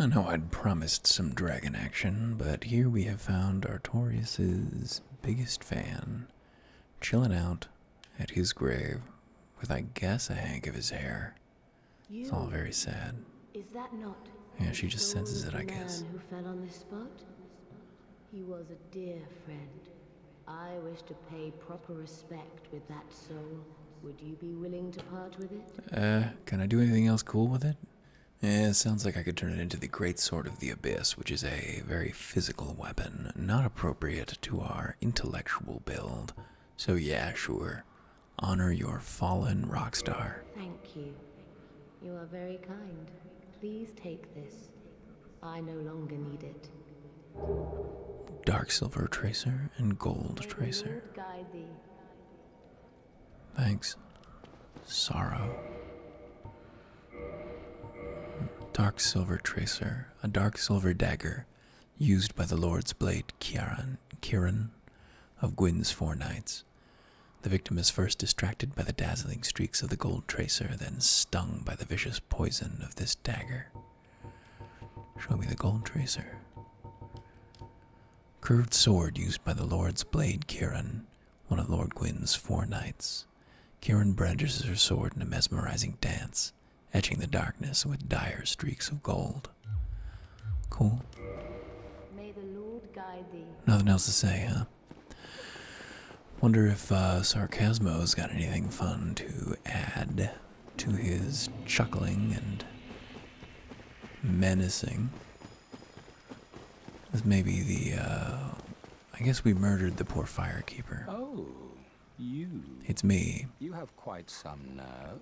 I know I'd promised some dragon action, but here we have found Artorius's biggest fan, chilling out at his grave with, I guess, a hank of his hair. It's all very sad. Is that not? Yeah, she just senses it, I guess. Man who fell on this spot? He was a dear friend. I wish to pay proper respect with that soul. Would you be willing to part with it? Can I do anything else cool with it? Yeah, it sounds like I could turn it into the Great Sword of the Abyss, which is a very physical weapon, not appropriate to our intellectual build. So yeah, sure. Honor your fallen rock star. Thank you. You are very kind. Please take this. I no longer need it. Dark silver tracer and gold tracer. Guide thee. Thanks. Sorrow. Dark silver tracer, a dark silver dagger used by the Lord's blade Kieran of Gwyn's Four Knights. The victim is first distracted by the dazzling streaks of the gold tracer, then stung by the vicious poison of this dagger. Show me the gold tracer. Curved sword used by the Lord's blade Kieran, one of Lord Gwyn's Four Knights. Kieran brandishes her sword in a mesmerizing dance, etching the darkness with dire streaks of gold. Cool. May the Lord guide thee. Nothing else to say, huh? Wonder if Sarcasmo's got anything fun to add to his chuckling and menacing. This may be the, I guess we murdered the poor firekeeper. Oh, you. It's me. You have quite some nerve.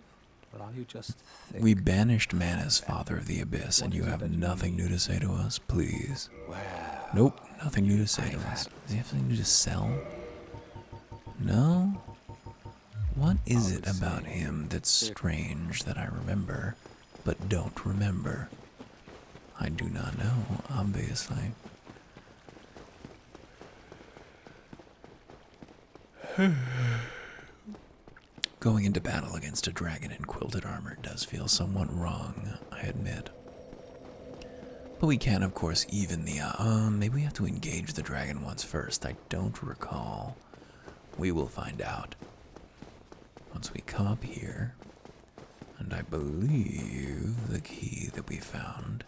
But are you just thick? We banished Mana's father of the abyss, and you have nothing new to say to us, please. Well, Nope, nothing new to say to us. Does he have something new to sell? No? What is it about him that's strange that I remember, but don't remember? I do not know, obviously. Going into battle against a dragon in quilted armor does feel somewhat wrong, I admit. But we can, of course, even the, maybe we have to engage the dragon once first. I don't recall. We will find out. Once we come up here, and I believe the key that we found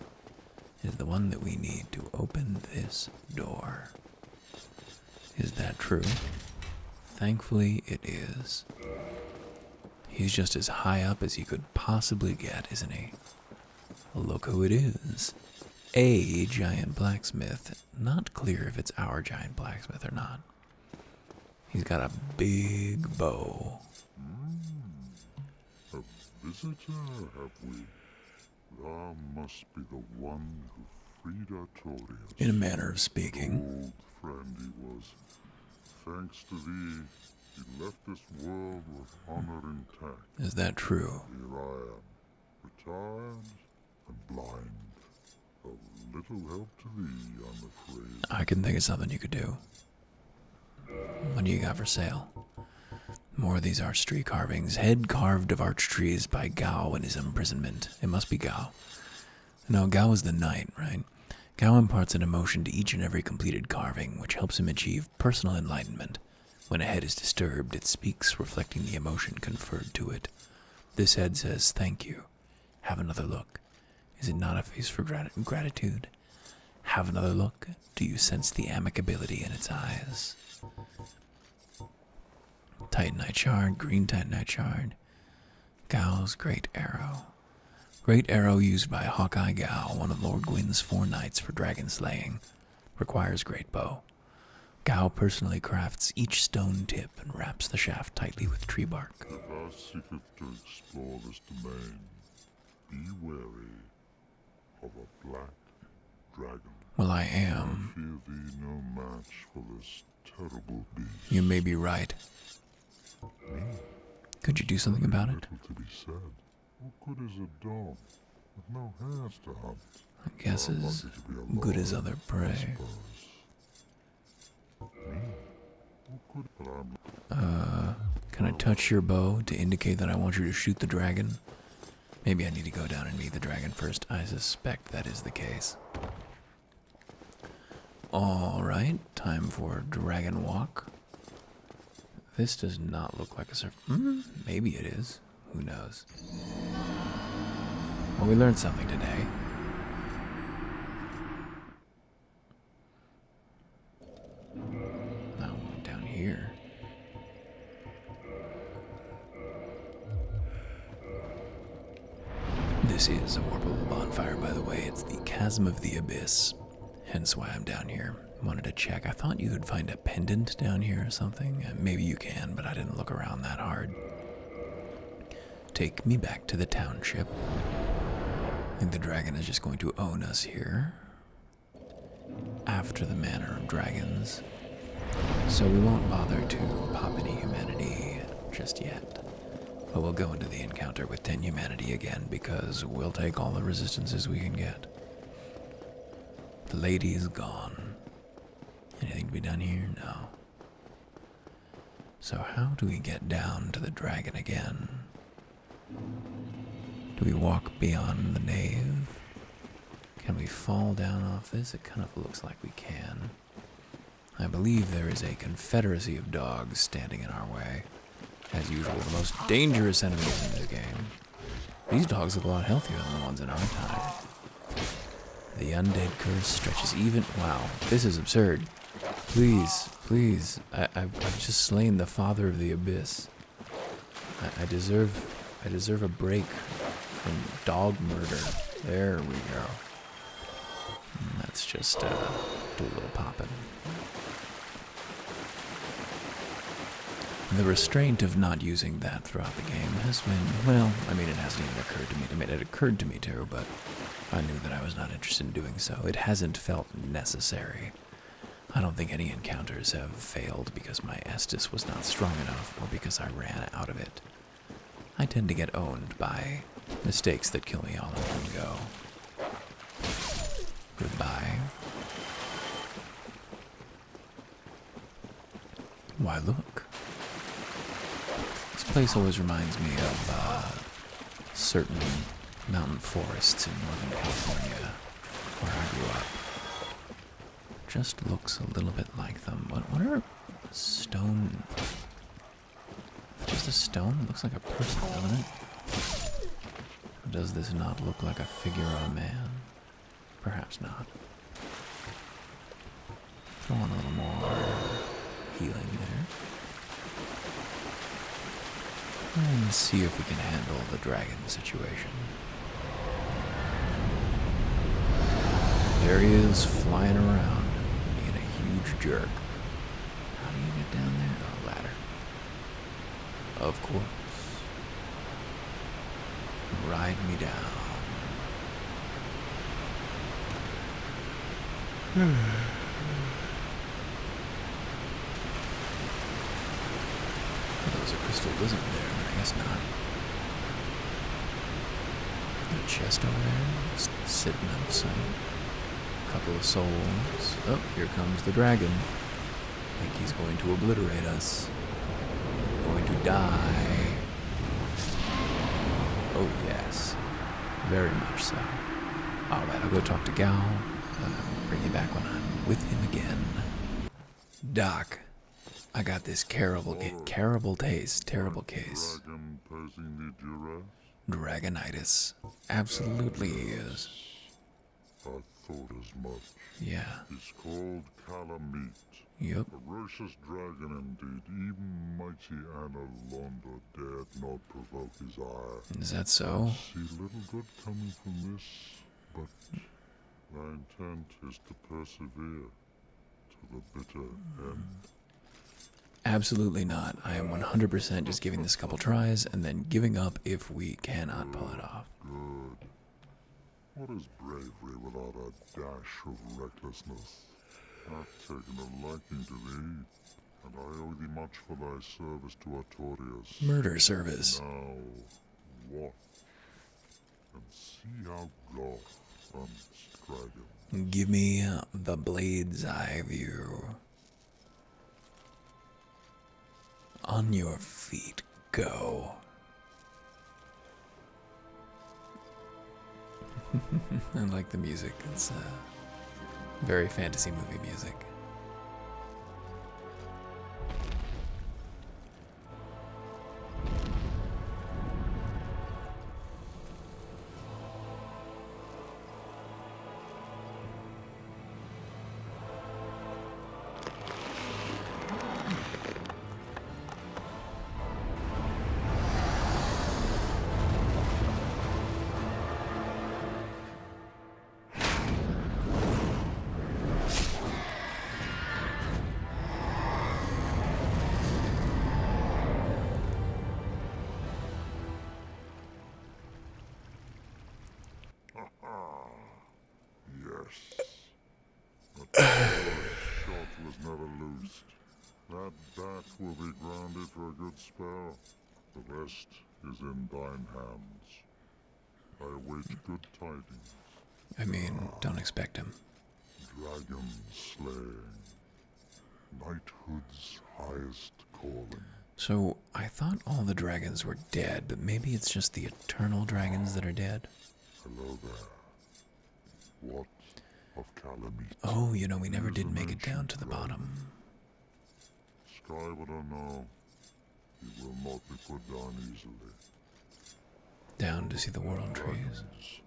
is the one that we need to open this door. Is that true? Thankfully, it is. He's just as high up as he could possibly get, isn't he? Look who it is. A giant blacksmith. Not clear if it's our giant blacksmith or not. He's got a big bow. A visitor, have we? Thou must be the one who freed Artorius. In a manner of speaking. Old friend he was. Thanks to thee, he left this world with honor intact. Is that true? Here I am, retired and blind. Of little help to thee, I'm afraid. I can think of something you could do. What do you got for sale? More of these arch tree carvings. Head carved of arch trees by Gao in his imprisonment. It must be Gao. No, Gao is the knight, right? Gao imparts an emotion to each and every completed carving, which helps him achieve personal enlightenment. When a head is disturbed, it speaks, reflecting the emotion conferred to it. This head says, "Thank you. Have another look. Is it not a face for gratitude? Have another look. Do you sense the amicability in its eyes?" Titanite shard, green titanite shard. Gao's great arrow. Great arrow used by Hawkeye Gao, one of Lord Gwyn's Four Knights for dragon slaying. Requires great bow. Gao personally crafts each stone tip and wraps the shaft tightly with tree bark. If thou seekest to explore this domain, be wary of a black dragon. Well, I am. I fear thee no match for this terrible beast. You may be right. Could you do something about it? Little to be said. What good is a dog with no hairs to hunt? I guess Thou art as lucky to be alive, good as other I prey. suppose. Me? What good? But I'm Can I touch your bow to indicate that I want you to shoot the dragon? Maybe I need to go down and meet the dragon first. I suspect that is the case. Alright, time for dragon walk. This does not look like a surf. Maybe it is. Who knows? Well, we learned something today. Now, down here. This is a warpable bonfire, by the way. It's the Chasm of the Abyss. Hence why I'm down here. Wanted to check. I thought you could find a pendant down here or something. Maybe you can, but I didn't look around that hard. Take me back to the township. I think the dragon is just going to own us here. After the manner of dragons. So we won't bother to pop any humanity just yet. But we'll go into the encounter with 10 humanity again because we'll take all the resistances we can get. The lady's gone. Anything to be done here? No. So how do we get down to the dragon again? Do we walk beyond the nave? Can we fall down off this? It kind of looks like we can. I believe there is a confederacy of dogs standing in our way. As usual, the most dangerous enemies in this game. These dogs look a lot healthier than the ones in our time. The undead curse stretches even... Wow, this is absurd. Please, please. I've just slain the father of the abyss. I deserve a break from dog murder. There we go. And let's just do a little popping. The restraint of not using that throughout the game has been, well, I mean, it hasn't even occurred to me. I mean, it occurred to me too, but I knew that I was not interested in doing so. It hasn't felt necessary. I don't think any encounters have failed because my Estus was not strong enough or because I ran out of it. I tend to get owned by mistakes that kill me all in one go. Goodbye. Why, look. This place always reminds me of certain mountain forests in Northern California where I grew up. Just looks a little bit like them. What are stone? Just a stone? It looks like a person, doesn't it? Does this not look like a figure of a man? Perhaps not. Throw on a little more healing there. And see if we can handle the dragon situation. There he is, flying around, being a huge jerk. How do you get down there? Oh, ladder. Of course. Ride me down. There was a crystal lizard there, but I guess not. Got a chest over there, just sitting out of sight. Couple of souls. Oh, here comes the dragon. I think he's going to obliterate us. We're going to die. Oh, yes. Very much so. Alright, I'll go talk to Gal. Bring you back when I'm with him again. Doc, I got this terrible taste. Terrible case. Dragon posing the duress? Dragonitis. Absolutely he is. I thought as much. Yeah. It's called Calamite. Yep. Ferocious dragon indeed. Even mighty Anna dared not provoke his ire. Is that so? See little good coming from this, but my intent is to persevere to the bitter end. Absolutely not. I am 100% just giving this a couple tries and then giving up if we cannot pull it off. Good. What is bravery without a dash of recklessness? I've taken a liking to thee, and I owe thee much for thy service to Artorius. Murder service. Now, watch and see how Goth hunts dragons. Give me the blade's eye view. On your feet, go. I like the music. It's very fantasy movie music. Yes. The shot was never loosed. That bat will be grounded for a good spell. The rest is in thine hands. I await good tidings. I mean, don't expect him. Dragon slaying. Knighthood's highest calling. So, I thought all the dragons were dead, but maybe it's just the eternal dragons that are dead? Hello there. What of Calamite? Oh, you know, we never did make it down to the bottom. Sky would know. He will not be put down easily. Down to see the world trees. Dragons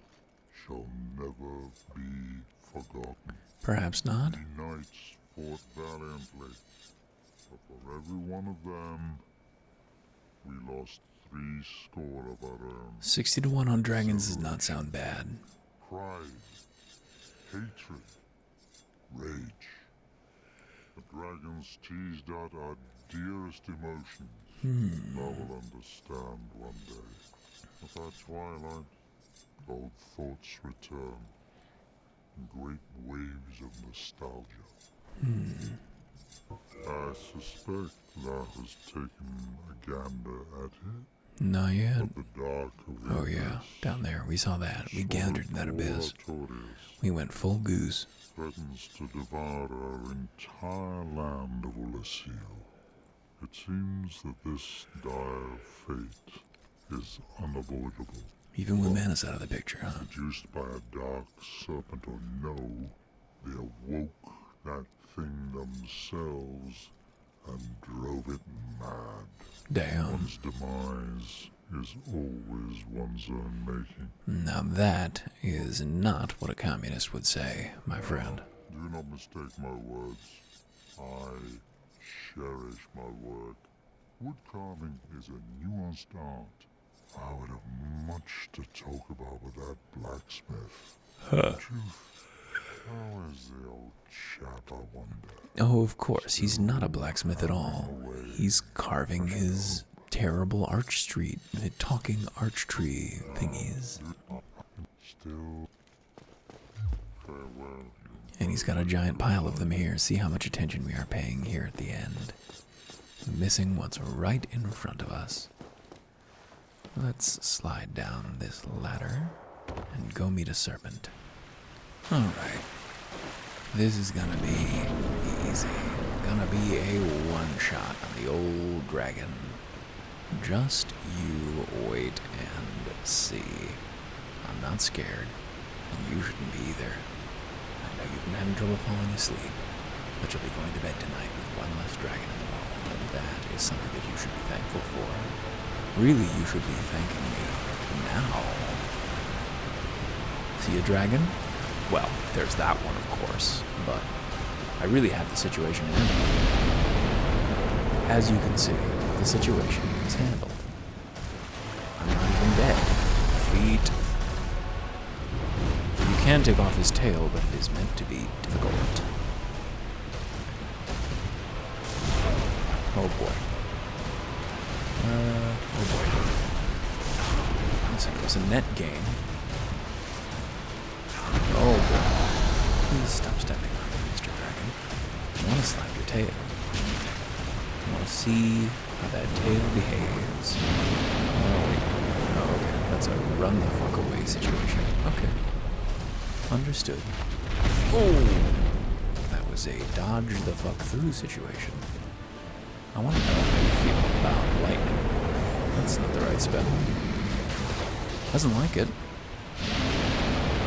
shall never be forgotten. Perhaps not. The knights fought valiantly, but for every one of them, we lost 60 of our own. 60 to 1 on dragons does not sound bad. Pride, hatred, rage. The dragons teased out our dearest emotions. Thou will understand one day. At that twilight, old thoughts return. Great waves of nostalgia. I suspect thou hast taken a gander at it. Not yet. But the dark of the Oh yeah, abyss, down there. We saw that. We gathered in that abyss. Artorius We went full goose. threatens to devour our entire land of Ulasil. It seems that this dire fate is unavoidable. Even with Manus out of the picture, huh? Seduced by a dark serpent or no, they awoke that thing themselves and drove it mad. Damn. One's demise is always one's own making. Now that is not what a communist would say, my friend. Do not mistake my words. I cherish my work. Wood carving is a nuanced art. I would have much to talk about with that blacksmith. Truth, how is the old chap, I wonder? Oh, of course, he's not a blacksmith at all. He's carving his terrible talking arch tree thingies. Still, farewell. And he's got a giant pile of them here. See how much attention we are paying here at the end. Missing what's right in front of us. Let's slide down this ladder and go meet a serpent. Alright. This is gonna be easy. Gonna be a one-shot on the old dragon. Just you wait and see. I'm not scared, and you shouldn't be either. I know you've been having trouble falling asleep, but you'll be going to bed tonight with one less dragon in the world, and that is something that you should be thankful for. Really, you should be thanking me now. See a dragon? Well, there's that one, of course, but I really had the situation handled. As you can see, the situation is handled. I'm not even dead. Feet. You can take off his tail, but it is meant to be difficult. Oh boy. Oh boy. Listen, it was a net gain. Oh boy. Please stop stepping on me, Mr. Dragon. I want to slap your tail. I want to see how that tail behaves. Oh, wait. Oh, okay. That's a run the fuck away situation. Okay. Understood. Oh! That was a dodge the fuck through situation. I want to know how you feel about lightning. That's not the right spell. Doesn't like it.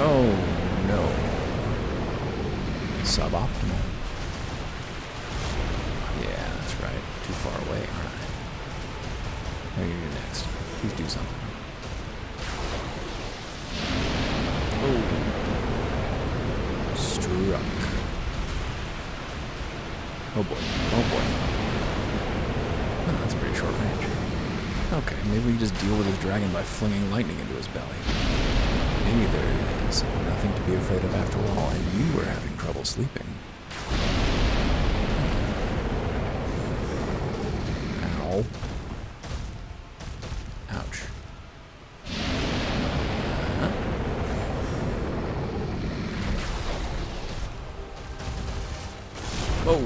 Oh, no. Suboptimal. Yeah, that's right. Too far away, aren't I? What are you do next? Please do something. Oh. Struck. Oh boy. Oh boy. Oh, that's pretty short range. Okay, maybe we just deal with his dragon by flinging lightning into his belly. Maybe there is nothing to be afraid of after all, and you were having trouble sleeping. Ow. Ouch. Whoa.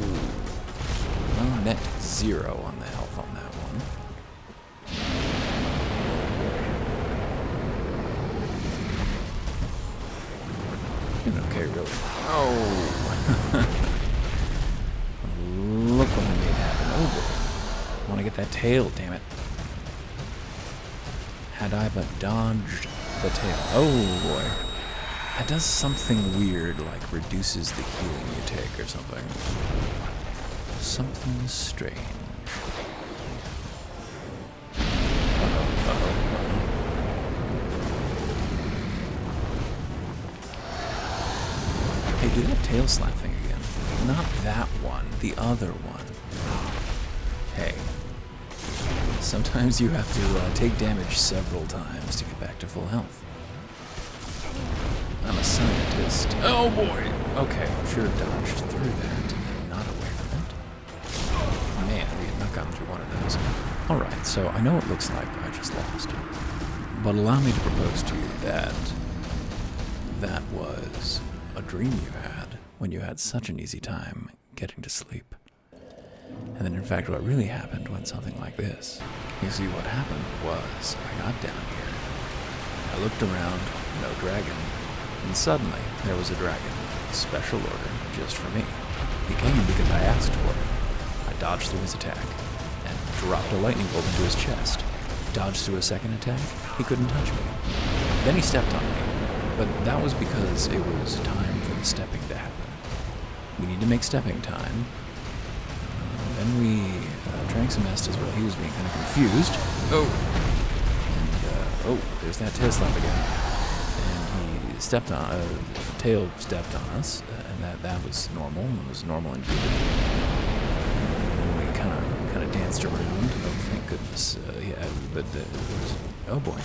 Well, net 0 on the health on that one. Okay, really. Oh! Look what I made happen. Oh boy. I want to get that tail, damn it. Had I but dodged the tail. Oh boy. That does something weird, like reduces the healing you take or something. Something strange. Hey, do that tail slap thing again. Not that one, the other one. Hey. Sometimes you have to take damage several times to get back to full health. I'm a scientist. Oh boy! Okay, should have dodged through that and not away from it. Man, we had not gotten through one of those. Alright, so I know it looks like I just lost. But allow me to propose to you that that was a dream you had when you had such an easy time getting to sleep. And then in fact what really happened went something like this. You see, what happened was I got down here, I looked around, no dragon, and suddenly there was a dragon, special order, just for me. He came because I asked for it. I dodged through his attack and dropped a lightning bolt into his chest. Dodged through a second attack, he couldn't touch me. Then he stepped on me, but that was because it was time for the stepping to happen. We need to make stepping time. Then we drank some Estes while he was being kind of confused. Oh! And, oh, there's that tail slap again. And he stepped on, tail stepped on us, and that was normal. It was normal and good. And we kind of danced around. Oh, thank goodness. Yeah, but it was, oh boy.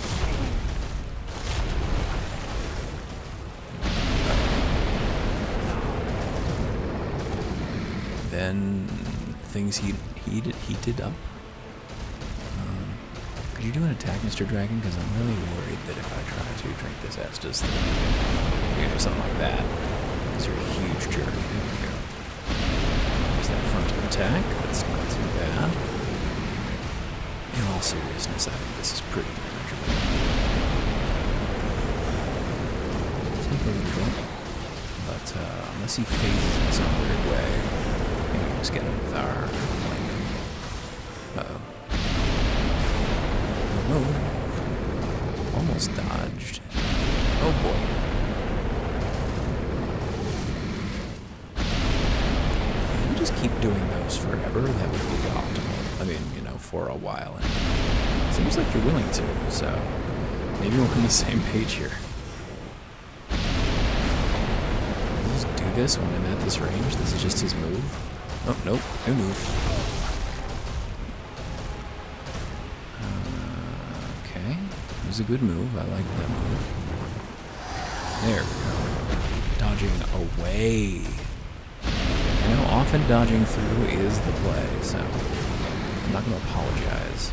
Then things heated up. Could you do an attack, Mr. Dragon? Because I'm really worried that if I try to drink this Estes, you're gonna do something like that. Because you're a huge jerk. There we go. There's that frontal attack. That's not too bad. In all seriousness, I think this is pretty manageable. Take a little bit. But unless he phases in some weird way, maybe we just get him with our lightning. Uh-oh. Oh, almost dodged. Oh boy. If we just keep doing those forever, that would be optimal. I mean, you know, for a while. And it seems like you're willing to, so maybe we're on the same page here. Just do this when I'm at this range. This is just his move. Oh, nope, new move. It was a good move. I like that move. There we go. Dodging away. You know, often dodging through is the play, so I'm not going to apologize.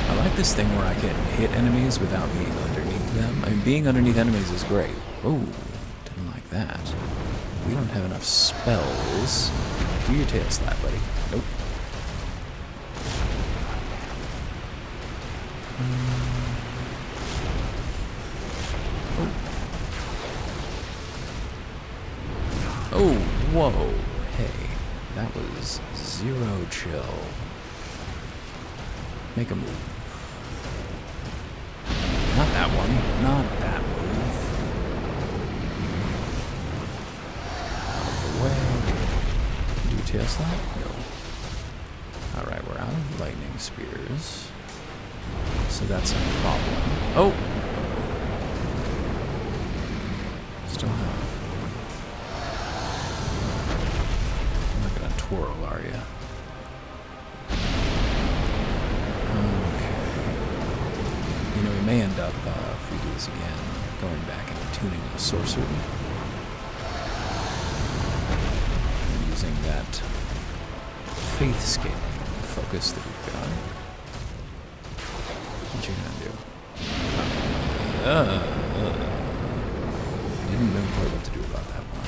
I like this thing where I can hit enemies without being underneath them. I mean, being underneath enemies is great. Oh, didn't like that. We don't have enough spells. Do your tail slap, buddy. Nope. Oh, whoa. Hey, that was 0 chill. Make a move. that one. Not that move. Out of the way. Do tail slap? No. Alright, we're out of lightning spears. So that's a problem. Oh! Still have. You're not gonna twirl, are you? You know, we may end up, if we do this again, going back and tuning a sorcery. And using that faith scaling focus that we've got. What you gonna do? Didn't know quite what to do about that one.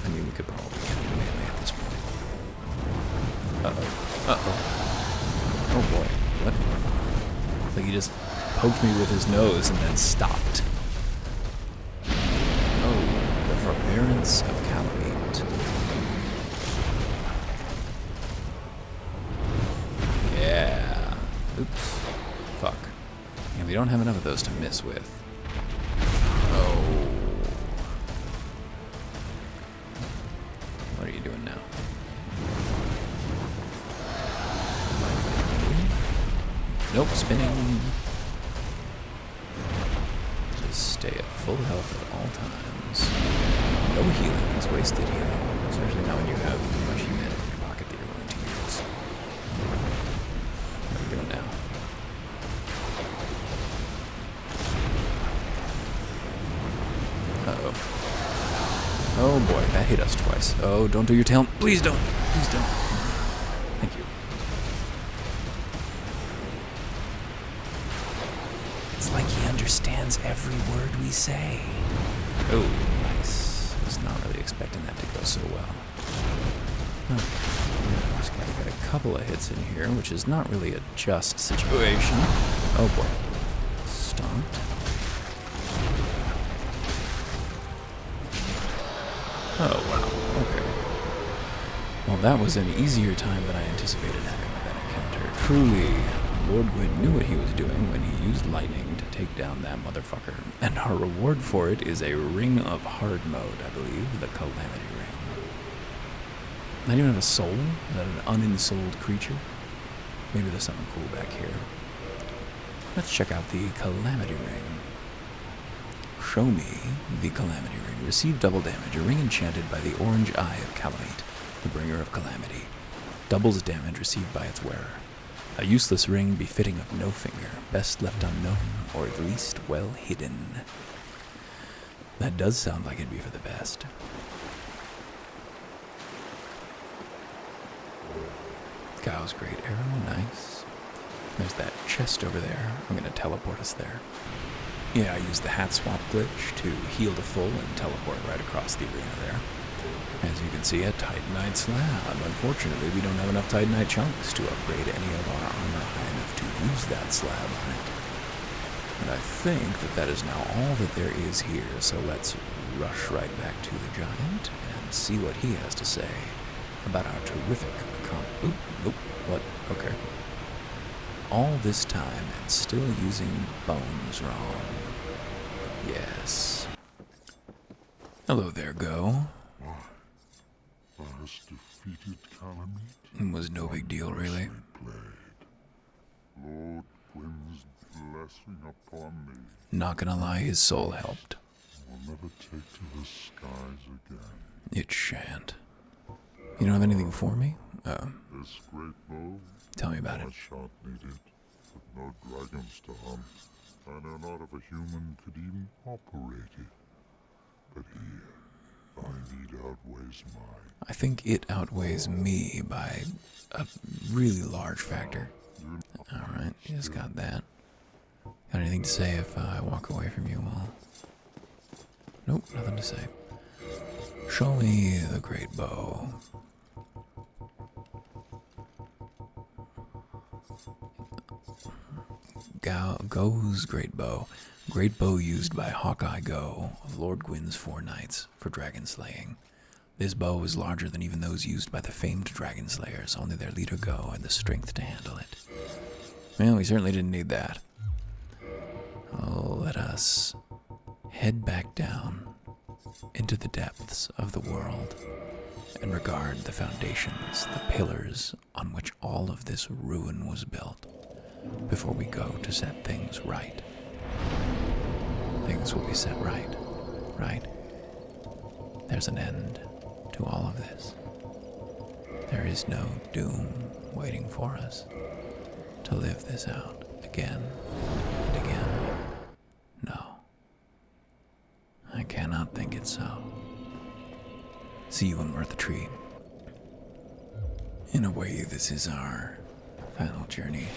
I mean, we could probably get him melee at this point. Uh-oh. Oh boy. What? Like he just poked me with his nose and then stopped. Oh, the forbearance of Calamite. Yeah. Oops. Fuck. And we don't have enough of those to miss with. Oh. What are you doing now? Nope, spinning. Just stay at full health at all times. No healing is wasted healing, especially now when you have much humanity in your pocket that you're willing to use. What are you doing now? Uh-oh. Oh boy, that hit us twice. Oh, don't do your tail. Please don't. Please don't. Thank you. It's like he understands every word we say. Oh, nice. I was not really expecting that to go so well. Oh, just gotta get a couple of hits in here, which is not really a just situation. Oh boy. Stomped. Oh, wow. Okay. Well, that was an easier time than I anticipated having with that encounter. Truly, Lord Gwyn knew what he was doing when he used lightning to take down that motherfucker. And our reward for it is a Ring of Hard Mode, I believe, the Calamity Ring. Not even have a soul? Is that an unensouled creature? Maybe there's something cool back here. Let's check out the Calamity Ring. Show me the Calamity Ring. Receive double damage. A ring enchanted by the Orange Eye of Calamite, the bringer of calamity. Doubles damage received by its wearer. A useless ring befitting of no finger, best left unknown, or at least well hidden. That does sound like it'd be for the best. Gao's Great Arrow, nice. There's that chest over there. I'm gonna teleport us there. Yeah, I used the hat swap glitch to heal to full and teleport right across the arena there. As you can see, a Titanite slab. Unfortunately, we don't have enough Titanite chunks to upgrade any of our armor high enough to use that slab on it. And I think that that is now all that there is here, so let's rush right back to the giant and see what he has to say about our terrific Oop, nope, what? Okay. All this time and still using bones wrong. Yes. Hello there, Go. Thou hast defeated Calamite? It was no big deal, really. Lord Gwyn's blessing upon me. Not gonna lie, his soul helped. Will never take to the skies again. It shan't. You don't have anything for me? This great bow? Tell me about it. I shan't need it, with no dragons to hunt. I know not if a human could even operate it. But here, thy need outweighs mine. I think it outweighs me by a really large factor. Alright, you just got that. Got anything to say if I walk away from you all? Nope, nothing to say. Show me the great bow. Go's great bow. Great bow used by Hawkeye Go of Lord Gwyn's 4 knights for dragon slaying. This bow is larger than even those used by the famed dragon slayers, only their leader Go had the strength to handle it. Well, we certainly didn't need that. us head back down into the depths of the world and regard the foundations, the pillars on which all of this ruin was built, before we go to set things right. Things will be set right, right? There's an end to all of this. There is no doom waiting for us to live this out again and again. No. I cannot think it so. See you when we're at the tree. In a way, this is our final journey.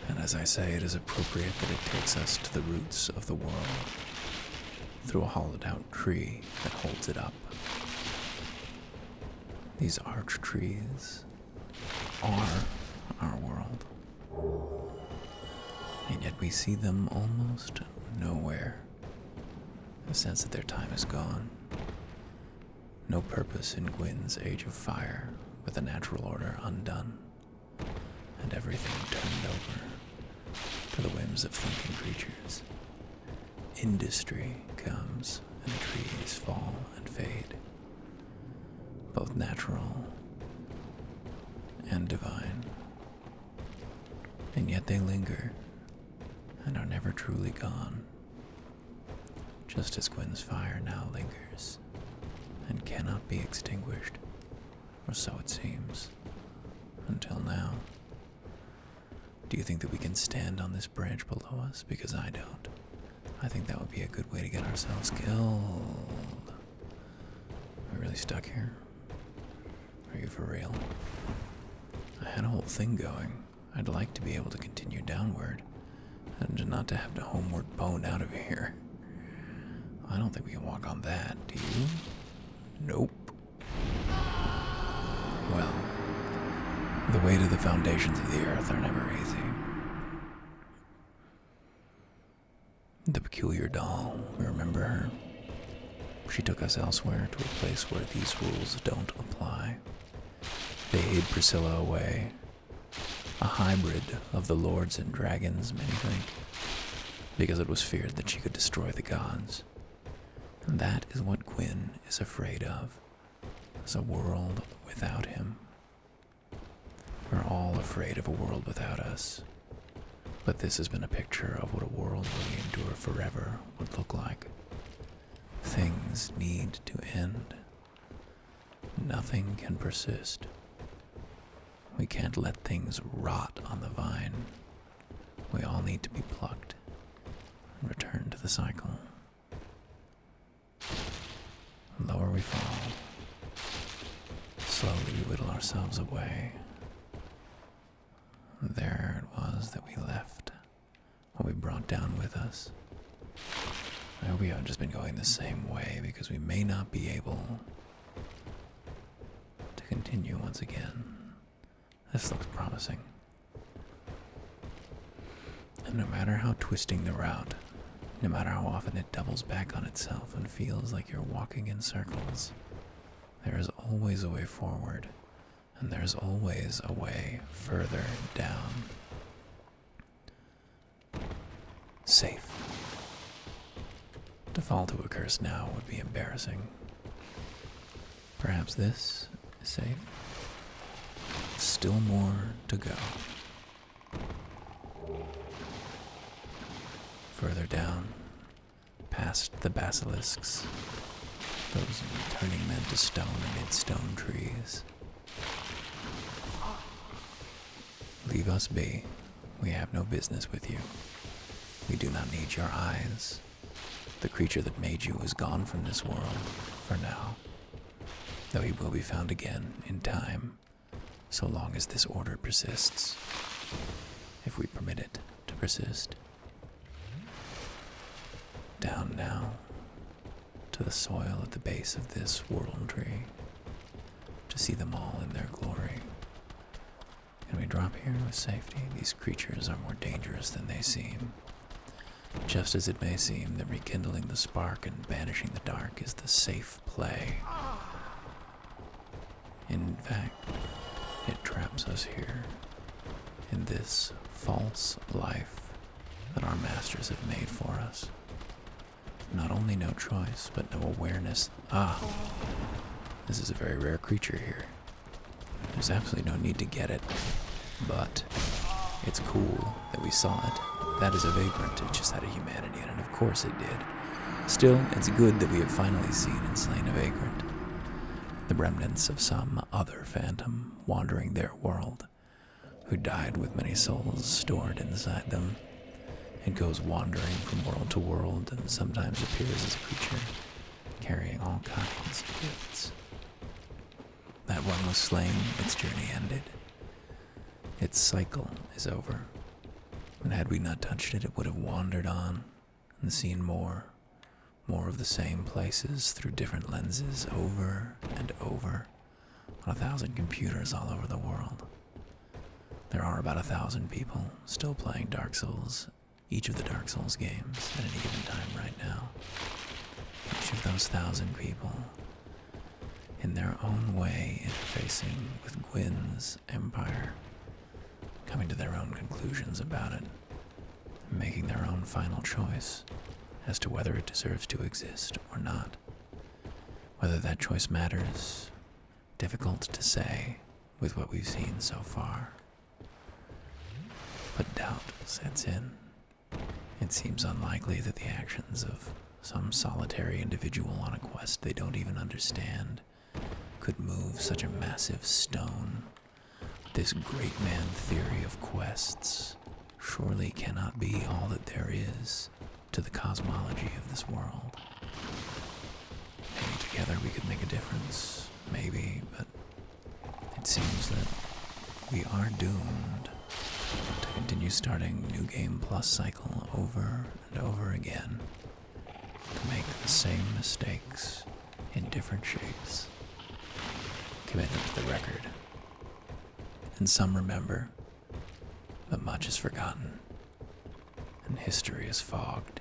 And as I say, it is appropriate that it takes us to the roots of the world, through a hollowed-out tree that holds it up. These arch trees are our world. And yet we see them almost nowhere. The sense that their time is gone. No purpose in Gwyn's Age of Fire, with the natural order undone, and everything turned over to the whims of thinking creatures. Industry comes, and the trees fall and fade, both natural and divine. And yet they linger, and are never truly gone, just as Gwyn's fire now lingers, and cannot be extinguished, or so it seems, until now. Do you think that we can stand on this branch below us? Because I don't. I think that would be a good way to get ourselves killed. Are we really stuck here? Are you for real? I had a whole thing going. I'd like to be able to continue downward, and not to have to homeward bone out of here. I don't think we can walk on that, do you? Nope. Well, the way to the foundations of the earth are never easy. The peculiar doll, we remember her. She took us elsewhere, to a place where these rules don't apply. They hid Priscilla away. A hybrid of the lords and dragons, many think, because it was feared that she could destroy the gods. And that is what Gwyn is afraid of, is a world without him. We're all afraid of a world without us, but this has been a picture of what a world where we endure forever would look like. Things need to end. Nothing can persist. We can't let things rot on the vine. We all need to be plucked and return to the cycle. Lower we fall. Slowly we whittle ourselves away. There it was that we left, what we brought down with us. I hope we haven't just been going the same way, because we may not be able to continue once again. This looks promising. And no matter how twisting the route, no matter how often it doubles back on itself and feels like you're walking in circles, there is always a way forward, and there's always a way further down. Safe. To fall to a curse now would be embarrassing. Perhaps this is safe. Still more to go. Further down, past the basilisks, those turning men to stone amid stone trees. Leave us be. We have no business with you. We do not need your eyes. The creature that made you is gone from this world, for now. Though he will be found again in time, so long as this order persists. If we permit it to persist. Down now, to the soil at the base of this world tree, to see them all in their glory. Can we drop here with safety? These creatures are more dangerous than they seem. Just as it may seem that rekindling the spark and banishing the dark is the safe play. In fact, it traps us here, in this false life that our master masters have made for us. Not only no choice, but no awareness. Ah, this is a very rare creature here. There's absolutely no need to get it, but it's cool that we saw it. That is a vagrant. It just had a humanity in it. Of course it did. Still, it's good that we have finally seen and slain a vagrant. The remnants of some other phantom wandering their world, who died with many souls stored inside them. It goes wandering from world to world and sometimes appears as a creature carrying all kinds of gifts. That one was slain, its journey ended. Its cycle is over. And had we not touched it, it would have wandered on and seen more of the same places through different lenses over and over on 1,000 computers all over the world. There are about 1,000 people still playing Dark Souls, each of the Dark Souls games at any given time right now. Each of those 1,000 people, in their own way, interfacing with Gwyn's empire, coming to their own conclusions about it, and making their own final choice as to whether it deserves to exist or not. Whether that choice matters, difficult to say with what we've seen so far. But doubt sets in. It seems unlikely that the actions of some solitary individual on a quest they don't even understand could move such a massive stone. This great man theory of quests surely cannot be all that there is to the cosmology of this world. Maybe together we could make a difference, maybe, but it seems that we are doomed to continue starting New Game Plus cycle over and over again, to make the same mistakes in different shapes, committed to the record. And some remember, but much is forgotten, and history is fogged.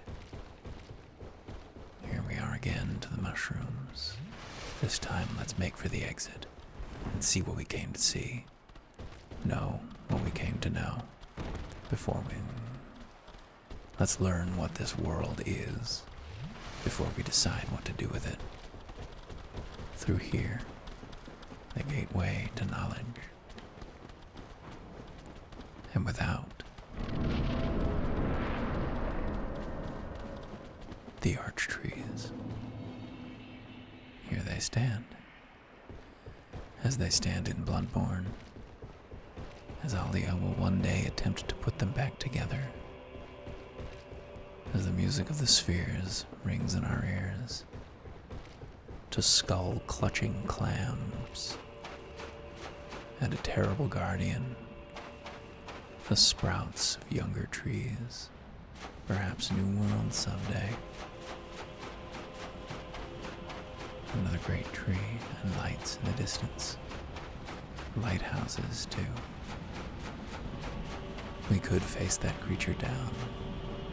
Here we are again to the mushrooms. This time let's make for the exit and see what we came to see. Know what we came to know before we... Let's learn what this world is before we decide what to do with it. Through here, the gateway to knowledge. And without, the arch trees. Here they stand, as they stand in Bloodborne, as Alia will one day attempt to put them back together, as the music of the spheres rings in our ears, to skull-clutching clams, and a terrible guardian, the sprouts of younger trees, perhaps new worlds someday. Another great tree and lights in the distance. Lighthouses, too. We could face that creature down.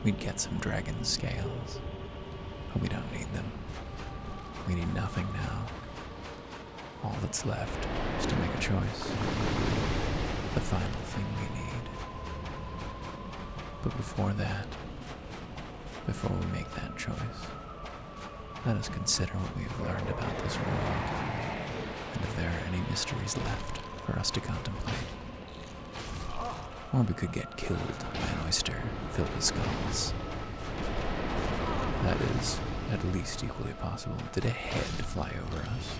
We'd get some dragon scales, but we don't need them. We need nothing now. All that's left is to make a choice. The final thing we need. But before that, before we make that choice, let us consider what we have learned about this world, and if there are any mysteries left for us to contemplate. Or we could get killed by an oyster filled with skulls. That is at least equally possible. Did a head fly over us?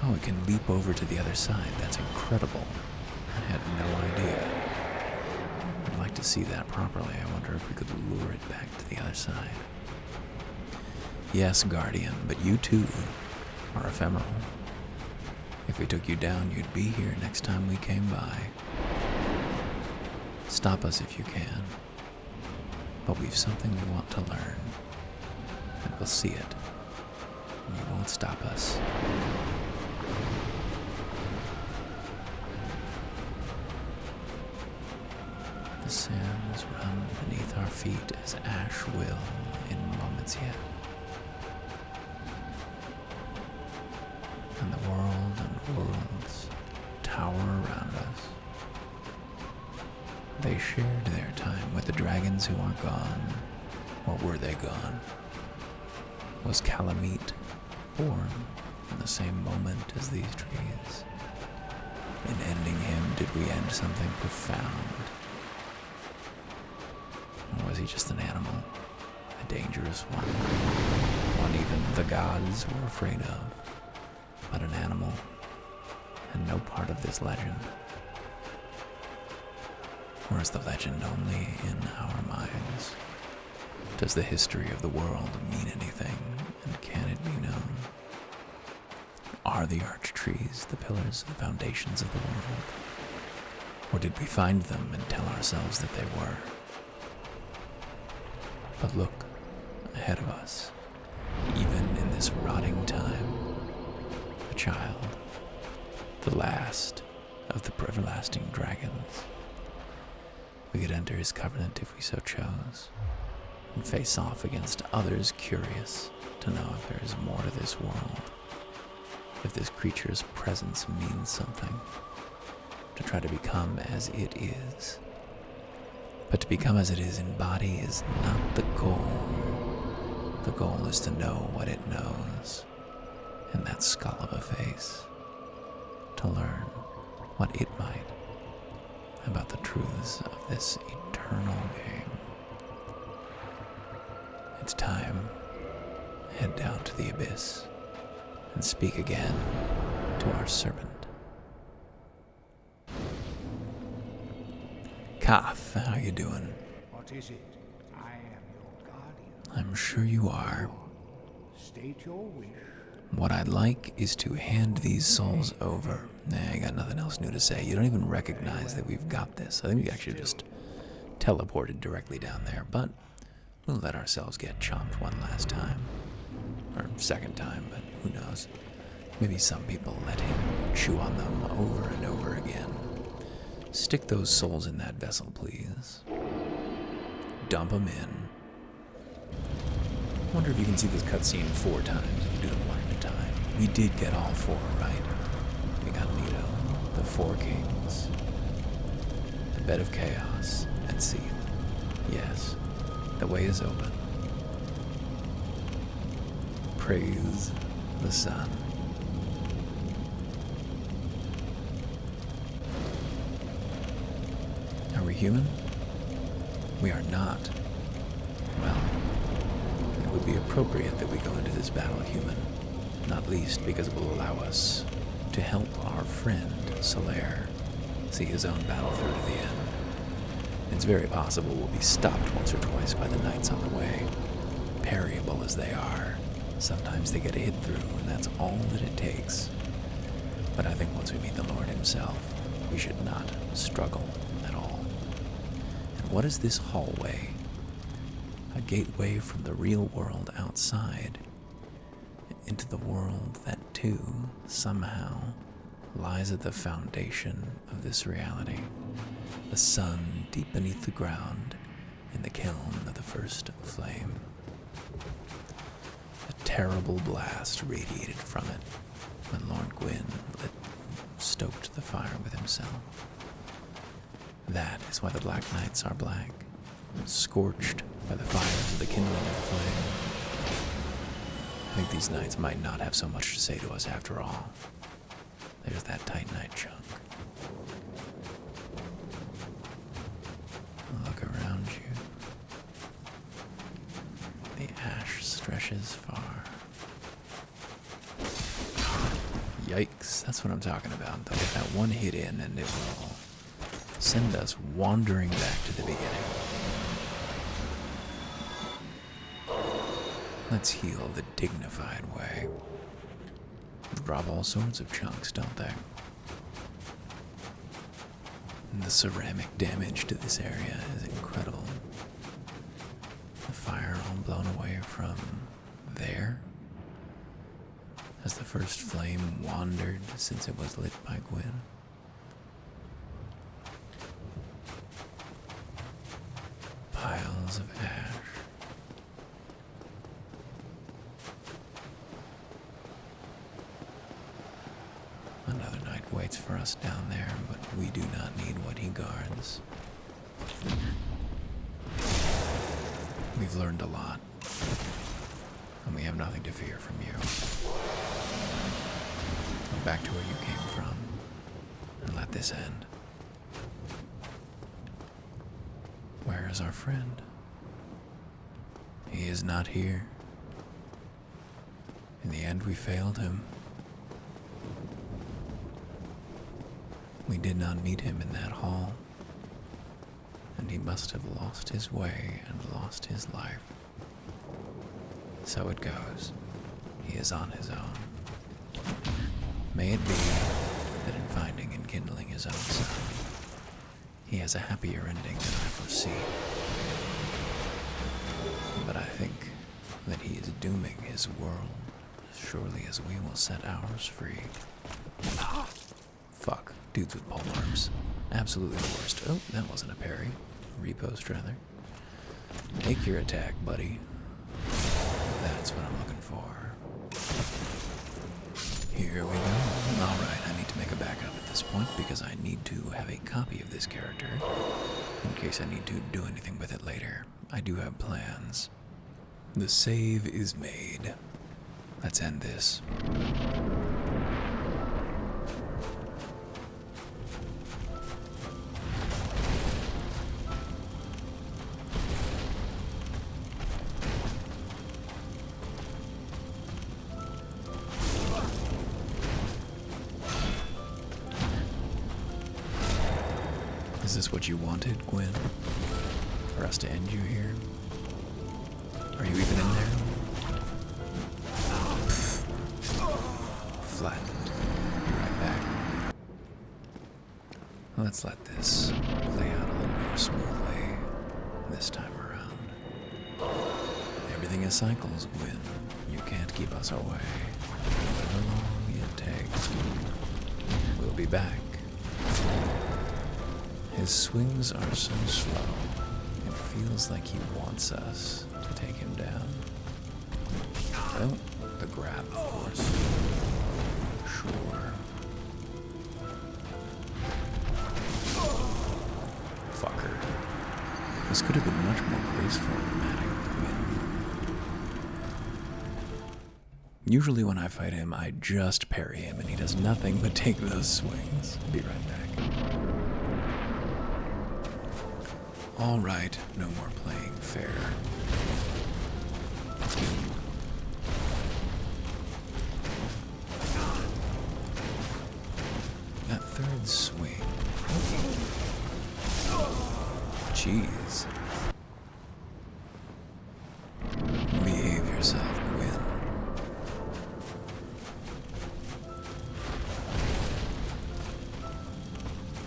Oh, we can leap over to the other side. That's incredible. I had no idea. I'd like to see that properly. I wonder if we could lure it back to the other side. Yes, Guardian, but you too are ephemeral. If we took you down, you'd be here next time we came by. Stop us if you can. But we've something we want to learn. And we'll see it. And you won't stop us. The sands run beneath our feet as ash will in moments yet. And the world and worlds tower around us. They shared their time with the dragons who are gone. Or were they gone? Was Calamite born in the same moment as these trees? In ending him, did we end something profound? Or was he just an animal? A dangerous one? One even the gods were afraid of? But an animal, and no part of this legend? Or is the legend only in our minds? Does the history of the world mean anything, and can it be known? Are the arch trees the pillars, the foundations of the world? Or did we find them and tell ourselves that they were? But look ahead of us, even in this rotting time, a child, the last of the everlasting dragons. We could enter his covenant if we so chose, and face off against others curious to know if there is more to this world, if this creature's presence means something, to try to become as it is. But to become as it is in body is not the goal. The goal is to know what it knows, in that skull of a face, to learn what it might about the truths of this eternal game. It's time. Head down to the abyss and speak again to our serpent. Kath, how you doing? What is it? I am your guardian. I'm sure you are. State your wish. What I'd like is to hand these souls over. I got nothing else new to say. You don't even recognize that we've got this. I think we actually just teleported directly down there, but we'll let ourselves get chomped one last time. Or second time, but who knows. Maybe some people let him chew on them over and over again. Stick those souls in that vessel, please. Dump them in. Wonder if you can see this cutscene 4 times if you do them one at a time. We did get all 4, right? We got Nito, the 4 kings, the bed of chaos, and Seath. Yes, the way is open. Praise the sun. Are we human? We are not. Well, it would be appropriate that we go into this battle human, not least because it will allow us to help our friend, Solaire, see his own battle through to the end. It's very possible we'll be stopped once or twice by the knights on the way. Parryable as they are, sometimes they get a hit through, and that's all that it takes. But I think once we meet the Lord himself, we should not struggle at all. And what is this hallway? A gateway from the real world outside into the world that, too, somehow lies at the foundation of this reality. The sun deep beneath the ground in the kiln of the first flame. A terrible blast radiated from it when Lord Gwyn stoked the fire with himself. That is why the Black Knights are black, scorched by the fires of the kindling of the flame. I think these knights might not have so much to say to us after all. There's that Titanite chunk. Look around you. The ash stretches far. Yikes, that's what I'm talking about. They'll get that one hit in and it will send us wandering back to the beginning. Let's heal the dignified way. Drop all sorts of chunks, don't they? And the ceramic damage to this area is incredible. The fire all blown away from there as the first flame wandered since it was lit by Gwyn. Piles of ash. Another knight waits for us down there, but we do not need what he guards. We've learned a lot, and we have nothing to fear from you. Go back to where you came from, and let this end. Where is our friend? He is not here. In the end, we failed him. We did not meet him in that hall, and he must have lost his way and lost his life. So it goes. He is on his own. May it be that in finding and kindling his own sun, he has a happier ending than I foresee. But I think that he is dooming his world as surely as we will set ours free. Fuck. Dudes with polearms. Absolutely the worst. Oh, that wasn't a parry. Repost, rather. Take your attack, buddy. That's what I'm looking for. Here we go. Alright, I need to make a backup at this point because I need to have a copy of this character in case I need to do anything with it later. I do have plans. The save is made. Let's end this. Is this what you wanted, Gwen? For us to end you here? Are you even in there? Flattened. Be right back. Let's let this play out a little more smoothly this time around. Everything is cycles, Gwen. You can't keep us away. However long it takes. We'll be back. His swings are so slow, it feels like he wants us to take him down. Oh, the grab, of course. Sure. Fucker. This could have been much more graceful and dramatic. Usually when I fight him, I just parry him, and he does nothing but take those swings. Be right back. All right, no more playing fair. That third swing. Jeez. Behave yourself, Gwen.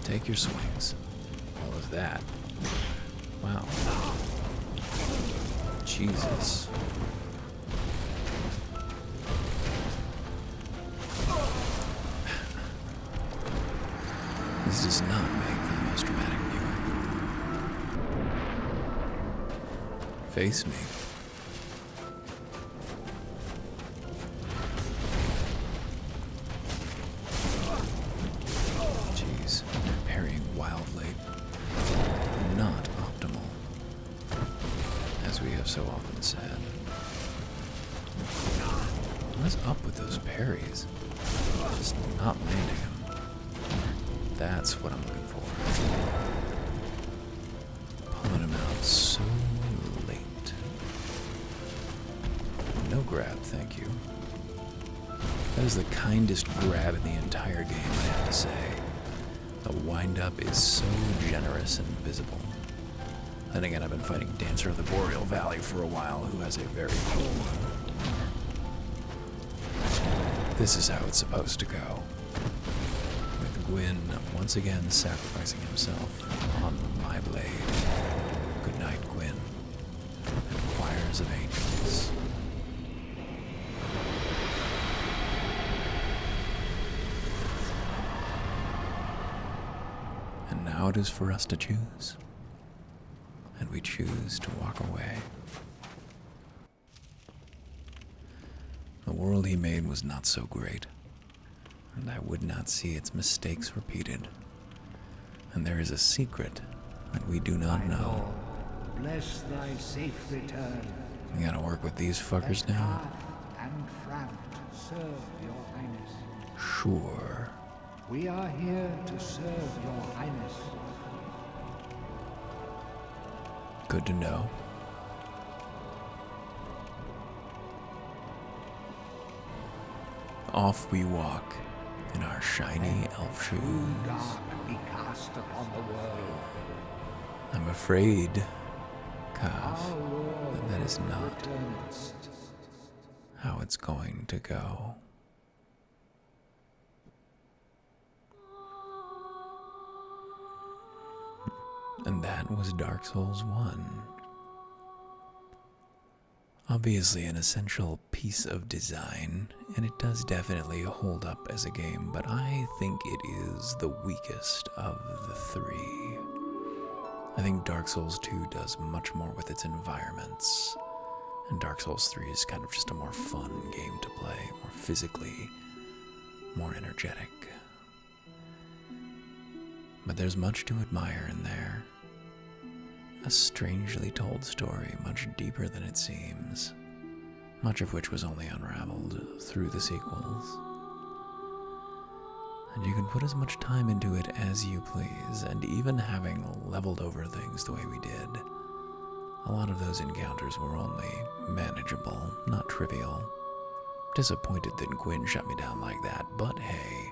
Take your swings. What was that? Wow. Jesus. This does not make for the most dramatic viewing. Face me. Jeez, parrying wildly. Not optimal, as we have so often said. What's up with those parries? Just not landing them. That's what I'm looking for. Pulling him out so late. No grab, thank you. That is the kindest grab in the entire game, I have to say. The wind-up is so generous and visible. Then again, I've been fighting Dancer of the Boreal Valley for a while, who has a very cool one. This is how it's supposed to go. With Gwyn once again sacrificing himself on my blade. Good night, Gwyn. And choirs of angels. And now it is for us to choose. And we choose to walk away. The world he made was not so great, and I would not see its mistakes repeated. And there is a secret that we do not My know. lord, bless thy safe return. We gotta work with these fuckers now. Path and Fraft serve your highness. Sure. We are here to serve your highness. Good to know. Off we walk in our shiny elf shoes. Dark be cast upon the world. I'm afraid, Kav, Our Lord that is not returns. how it's going to go. And that was Dark Souls 1. Obviously an essential piece of design, and it does definitely hold up as a game, but I think it is the weakest of the three. I think Dark Souls 2 does much more with its environments, and Dark Souls 3 is kind of just a more fun game to play, more physically, more energetic. But there's much to admire in there. A strangely told story, much deeper than it seems, much of which was only unraveled through the sequels. And you can put as much time into it as you please, and even having leveled over things the way we did, a lot of those encounters were only manageable, not trivial. Disappointed that Gwyn shut me down like that, but hey,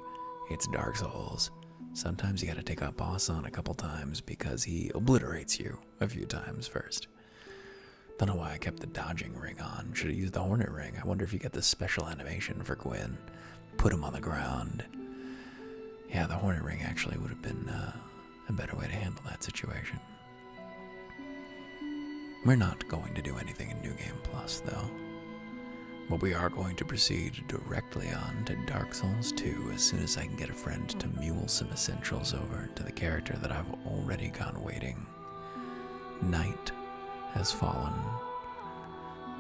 it's Dark Souls. Sometimes you gotta take a boss on a couple times because he obliterates you a few times first. Don't know why I kept the dodging ring on. Should have used the Hornet ring. I wonder if you get the special animation for Gwyn. Put him on the ground. Yeah, the Hornet ring actually would have been a better way to handle that situation. We're not going to do anything in New Game Plus, though. But we are going to proceed directly on to Dark Souls 2 as soon as I can get a friend to mule some essentials over to the character that I've already got waiting. Night has fallen,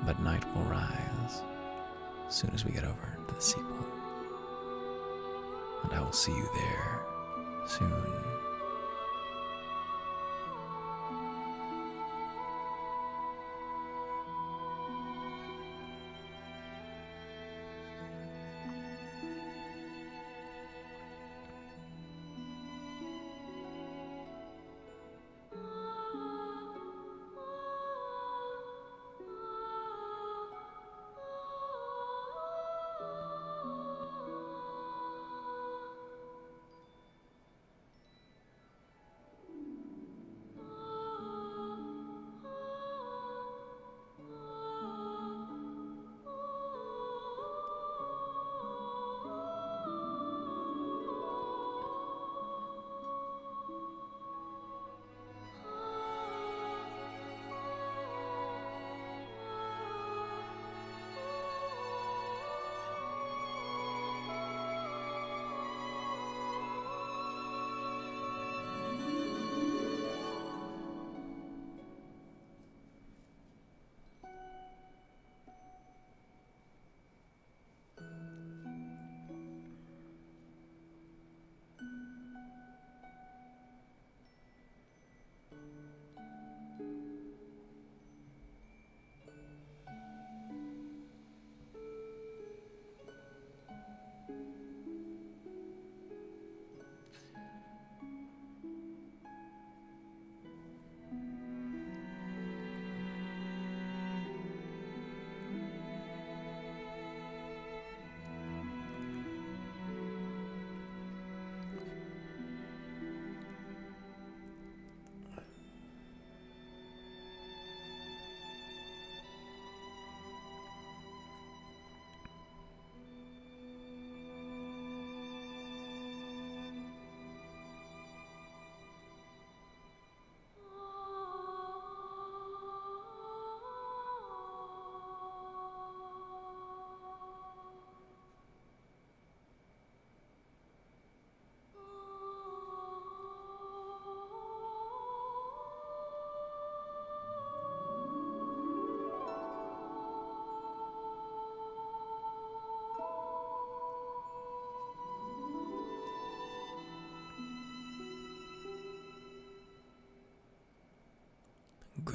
but night will rise as soon as we get over to the sequel. And I will see you there soon.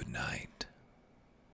good night.